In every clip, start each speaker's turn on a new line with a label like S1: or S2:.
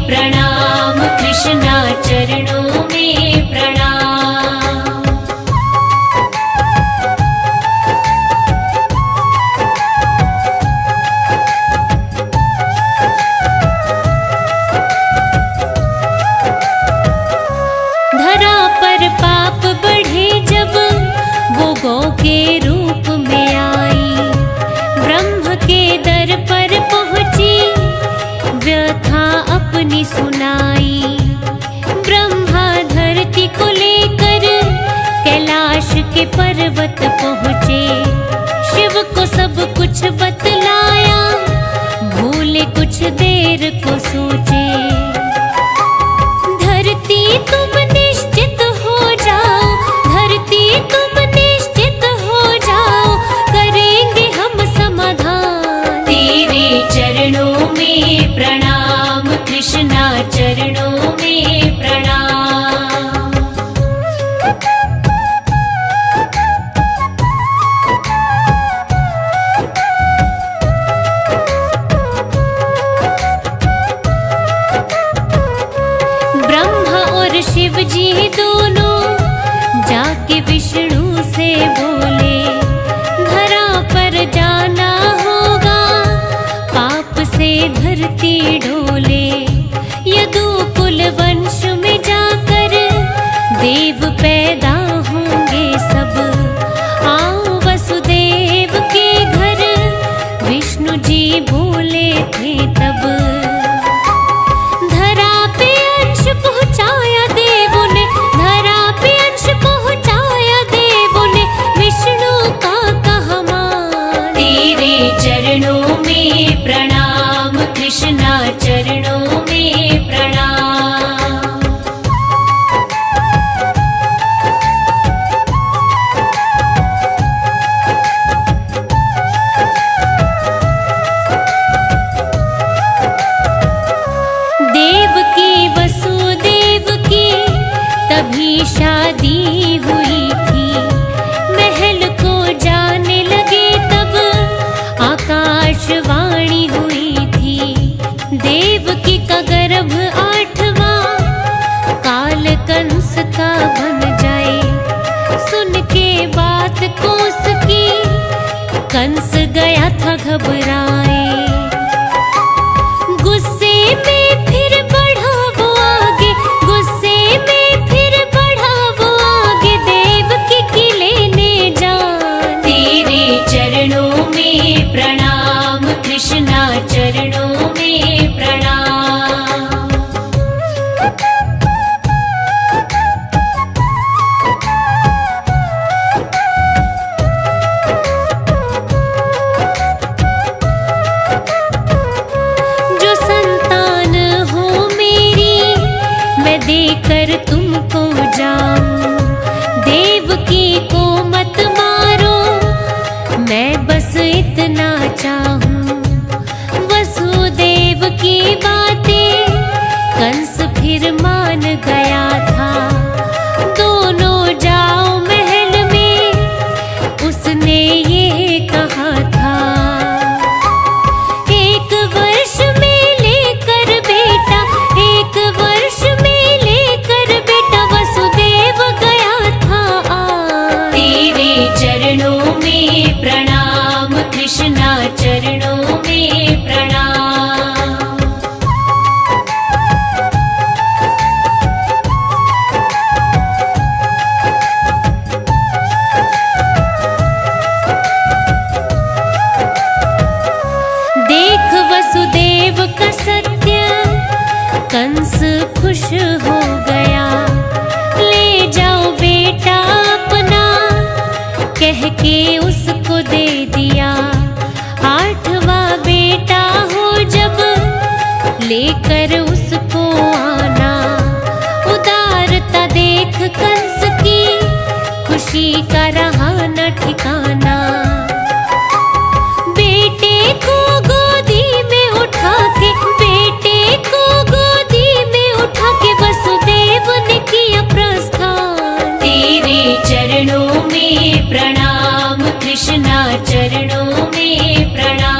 S1: प्रणाम, कृष्णा चरणों में प्रणाम। धरा पर पाप बढ़े जब वो गौ के रूप में आई, ब्रह्म के दर पर पहुंची व्यथा अपनी सुनाई। ब्रह्मा धरती को लेकर कैलाश के पर्वत पहुँचे, शिव को सब कुछ बतलाया, भूले कुछ देर को सोचे। धरती तुम निश्चित हो जाओ, धरती तुम निश्चित हो जाओ, करेंगे हम समाधान। तेरे चरणों में प्रणाम, कृष्णा चरणों में प्रणाम। ब्रह्मा और शिव जी दोनों जाके विष्णु से बोले, धरा पर जाना होगा, पाप से धरती डोले। यदुकुल वंश में जाकर देव पैदा होंगे सब, आओ वसुदेव के घर, विष्णु जी बोले थे तब। धरा पे अंश पहुँचाया देवों ने, धरा पे अंश पहुँचाया देवों ने, विष्णु का कहा मान। तेरे चरणों में प्रणाम, कृष्णा चरणों में प्रणाम। देव की वसुदेव की तभी शादी हुई थी, महल को जाने लगे तब आकाशवाणी हुई थी। देवकी का गर्भ 8वां काल कंस का बन जाए, सुन के बात को उसकी कंस गया था घबराए। गुस्से में फिर बढ़ा वो आगे, गुस्से में फिर बढ़ा वो आगे, देवकी की लेने जान। तेरे चरणों में प्रणाम, कृष्णा चरणों में प्रणाम। जो संतान हो मेरी मैं देकर तुमको जाऊं, देवकी को मत मारो, मैं बस इतना चाहूं। वसुदेव की बातें कंस फिर मान गया था, दोनों जाओ महल में, उसने ये कहा था। 1 वर्ष में लेकर बेटा, 1 वर्ष में लेकर बेटा, वसुदेव गया था आ। तेरे चरणों में प्रणाम, कृष्णा चरणों में प्रणाम। देख वसुदेव का सत्य कंस खुश हो गया, ले जाओ बेटा अपना, कह के उसको दे दिया। 8वां बेटा हो जब लेकर उसको आना, उदारता देख कंस की खुशी का रहा न ठिकाना। बेटे को गोदी में उठा के, बेटे को गोदी में उठा के, वसुदेव ने किया प्रस्थान। तेरे चरणों में प्रणाम, कृष्णा चरणों में प्रणाम।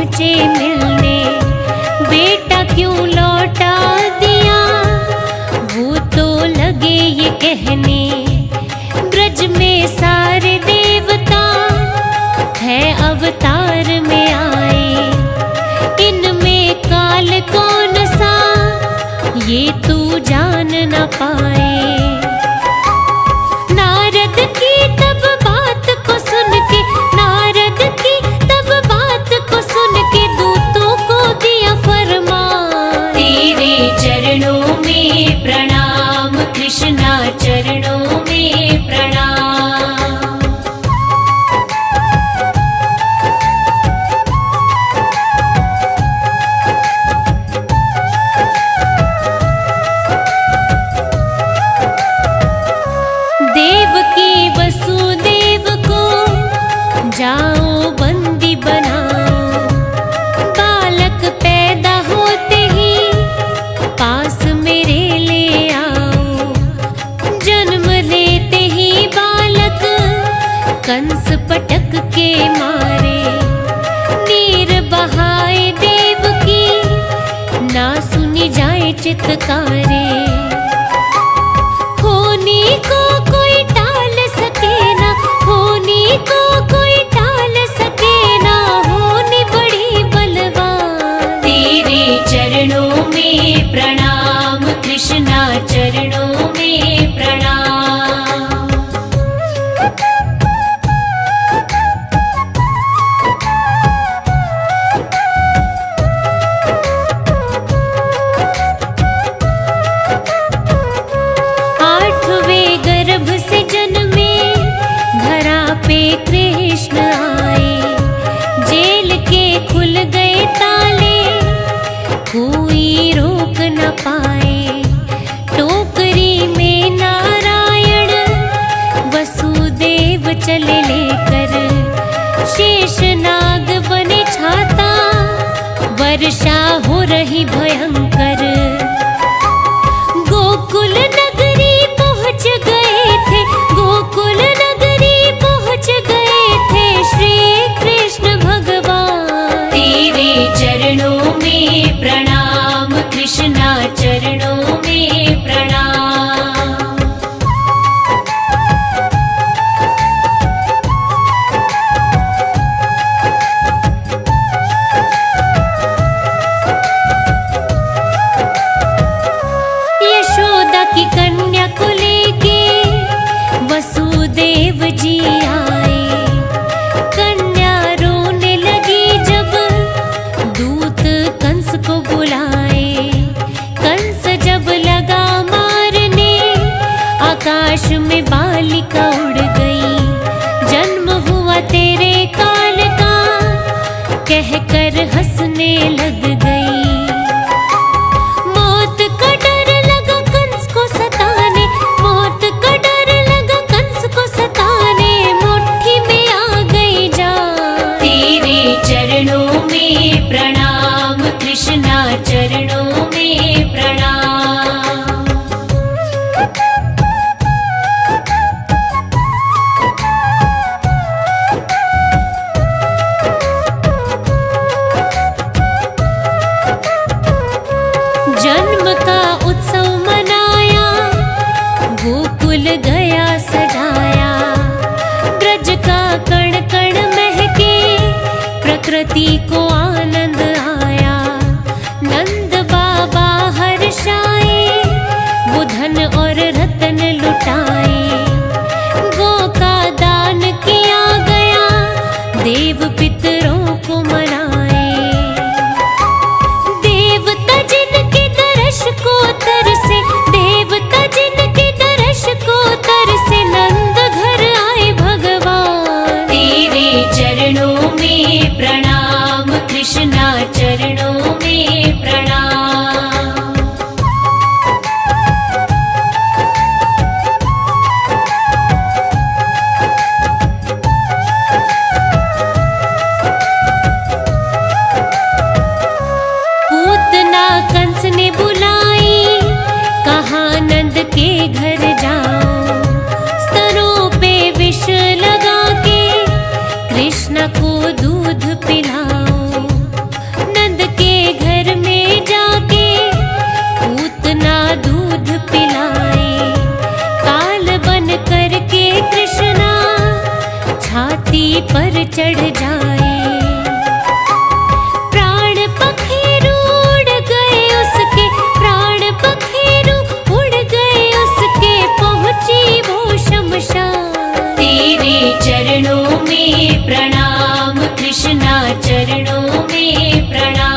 S1: पहुँचे मिलने, बेटा क्यों लौटा दिया, वो तो लगे ये कहने, ब्रज में सारे देवता है अवतार में आए, इनमें काल कौन सा ये तू जान न पाए। नारद की तब बात को सुन के, नारद की तब बात को सुन के दूतों को दिया फरमान, तेरे चरणों में प्रणाम कृष्णा, चरणों में प्रणाम। देवकी वसुदेव को जाओ बंदी बनाओ, बालक पैदा होते ही पास मेरे ले आओ, जन्म लेते ही बालक कंस पटक के मारे, नीर बहाए देवकी ना सुनी जाए चित्कारे, होनी को कोई टाल सके ना, होनी को कोई टाल सके ना, होनी बड़ी बलवान, तेरे चरणों में प्रणाम कृष्णा, चरणों में प्रणाम। आठवें गर्भ से जन्मे धरा पे कृष्ण आए, जेल के खुल गए ताले कोई रोक न पाए, टोकरी में नारायण वसुदेव चले लेकर, शेषनाग बने छाता वर्षा हो रही भयंकर, गोकुल नगरी पहुँच गए थे, गोकुल नगरी पहुँच गए थे श्री कृष्ण भगवान, तेरे चरणों में प्रणाम कृष्णा, चरणों में प्रणाम। यशोदा की कन्या को लेके वसुदेव जी आए, कन्या रोने लगी जब दूत कंस को बुलाए, कंस जब लगा मारने आकाश में बालिका उड़ गई, जन्म हुआ तेरे काल का कहकर हंसने लग गई, मौत का डर लगा कंस को सताने, मौत का डर लगा कंस को सताने, मुट्ठी में आ गई जान, तेरे चरणों में प्रणाम कृष्णा, चरणों में प्रणाम। जन्म का उत्सव मनाया, गोकुल गया सजाया, ब्रज का कण कण महके, प्रकृति को आनंद आया, नंद बाबा हर्षाए, वो धन और रत्न लुटाए, गो का दान किया गया, देव पितरों को मनाए, देवता जिनके दर्श को तरसे, देवता जिनके दर्श को तरसे, नंद घर आए भगवान, तेरे चरणों में प्रणाम कृष्णा, चरणों में प्रणाम। पूतना कंस ने बुलाई, कहा नंद के घर जाओ, स्तनों पे विष लगा के कृष्ण को दूध पिलाओ, चढ़ जाए। प्राण पखेरु उड़ गए उसके, प्राण पखेरु उड़ गए उसके, पहुंची वो शमशान। तेरे चरणों में प्रणाम कृष्णा, चरणों में प्रणाम।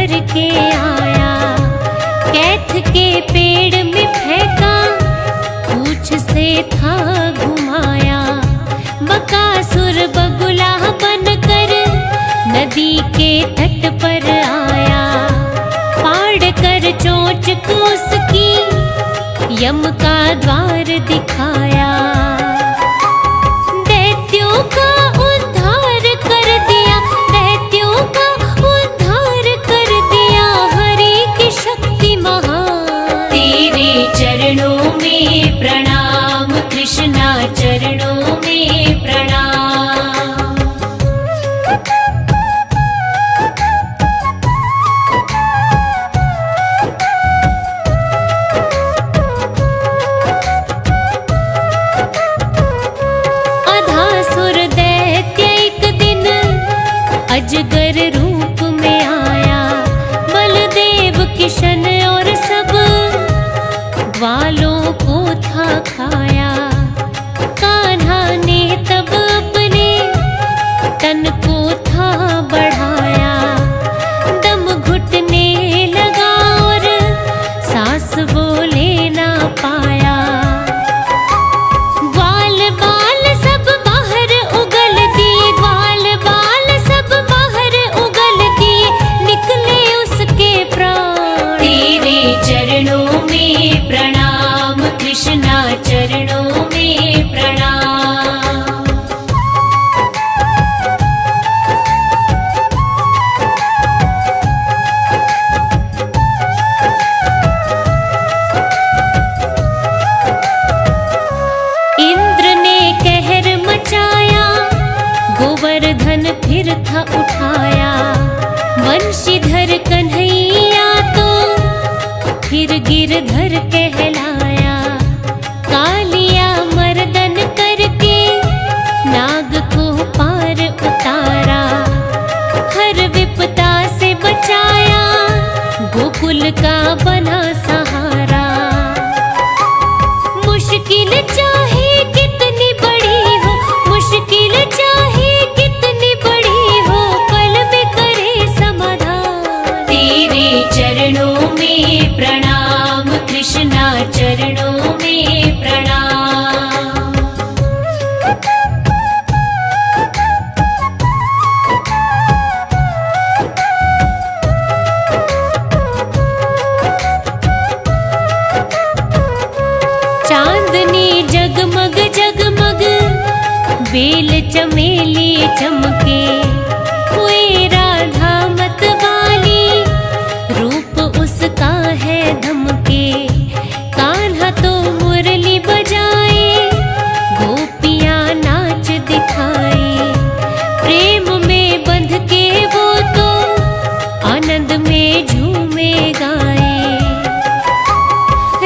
S1: करके आया, कैथ के पेड़ में फेंका, पूंछ से था घुमाया। बकासुर बगुला बनकर नदी के तट पर आया, फाड़ कर चोंच को उसकी यम का द्वार दिखाया। दैत्यों का उद्धार कर दिया, दैत्यों का उद्धार कर दिया, हरि की शक्ति महान। तेरे चरणों में प्रणाम कृष्णा, चरणों में प्रणाम। अजगर रूप में आया, बलदेव किशन और सब ग्वालों को था खाया। कान्हा ने तब अपने तन को था बढ़ाया, दम घुटने लगा और सांस वो ले ना पाया। ग्वाल बाल सब बाहर उगल दिए, ग्वाल बाल सब बाहर उगल दिए, निकले उसके प्राण। तेरे चरणों में प्रणाम कृष्णा, चरणों में प्रणाम। इंद्र ने कहर मचाया, गोवर्धन फिर था उठाया। वंशीधर कन्हैया तो फिर गिरधर कहलाया। कालिया मर्दन करके नाग को पार उतारा, हर विपदा से बचाया, गोकुल का बना सहारा। मुश्किल चाहे कितनी बड़ी हो, मुश्किल चाहे कितनी बड़ी हो, पल में करे समाधान। तेरे चरणों में प्रणाम कृष्णा, चरणों में प्रणाम। चांदनी जगमग जगमग, बेल चमेली चमके, हुए राधा मत वाली, रूप उसका है धमके। कान्हा तो मुरली बजाए, गोपियां नाच दिखाए, प्रेम में बंध के वो तो आनंद में झूमे गाए।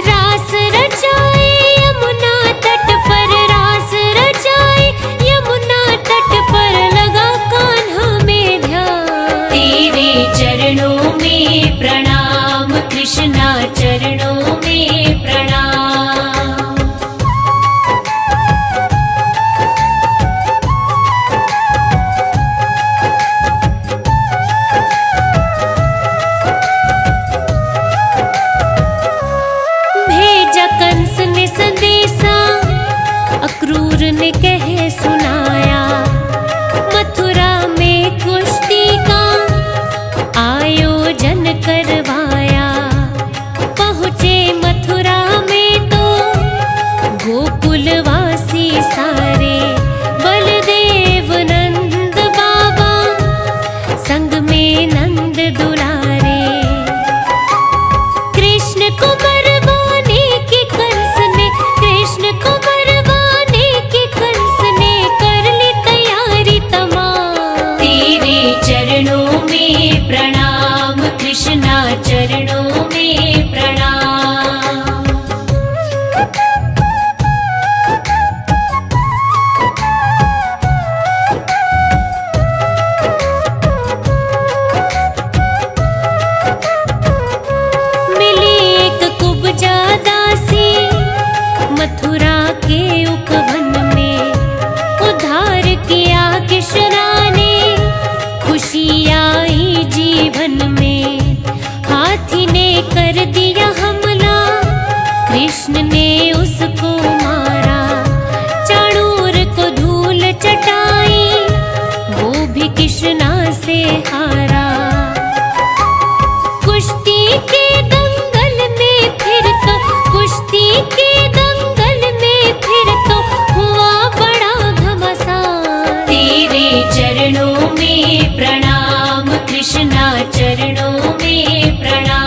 S1: रास रचाए यमुना तट पर, रास रचाए यमुना तट पर, लगा कान्हा में ध्यान। तेरे चरणों में प्रणाम कृष्णा, चरणों में प्रणाम। भेजा कंस ने संदेशा, अक्रूर ने कहे सुनाया। मथुरा में कुश्ती का आयोजन करवाया। पहुँचे मथुरा में तो गोकुलवासी सारे, बलदेव नंद बाबा संग में नंद दुलारे। कृष्ण को मरवाने की कंस ने, कृष्ण को मरवाने की कंस कृष्ण ने उसको मारा, चाणूर को धूल चटाई, वो भी कृष्णा से हारा। कुश्ती के दंगल में फिर तो, कुश्ती के दंगल में फिर तो हुआ बड़ा घमासान। तेरे चरणों में प्रणाम कृष्णा, चरणों में प्रणाम।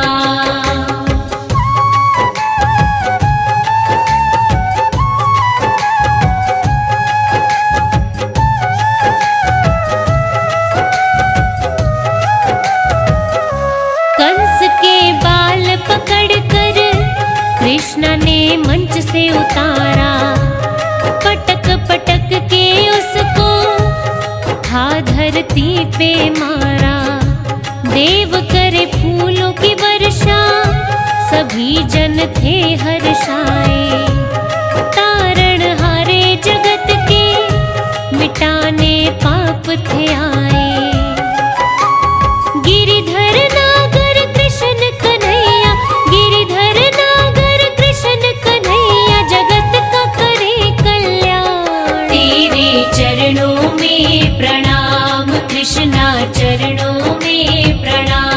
S1: कंस के बाल पकड़कर कृष्ण ने मंच से उतारा, पटक पटक के उसको उठा धरती पे मारा। देव करे फूलों की वर्षा, सभी जन थे हर्षाए। तारण हारे जगत के, मिटाने पाप थे आए। गिरिधर नागर कृष्ण कन्हैया, गिरिधर नागर कृष्ण कन्हैया, जगत का करे कल्याण। तेरे चरणों में प्रणाम कृष्णा, चरणों में प्रणाम।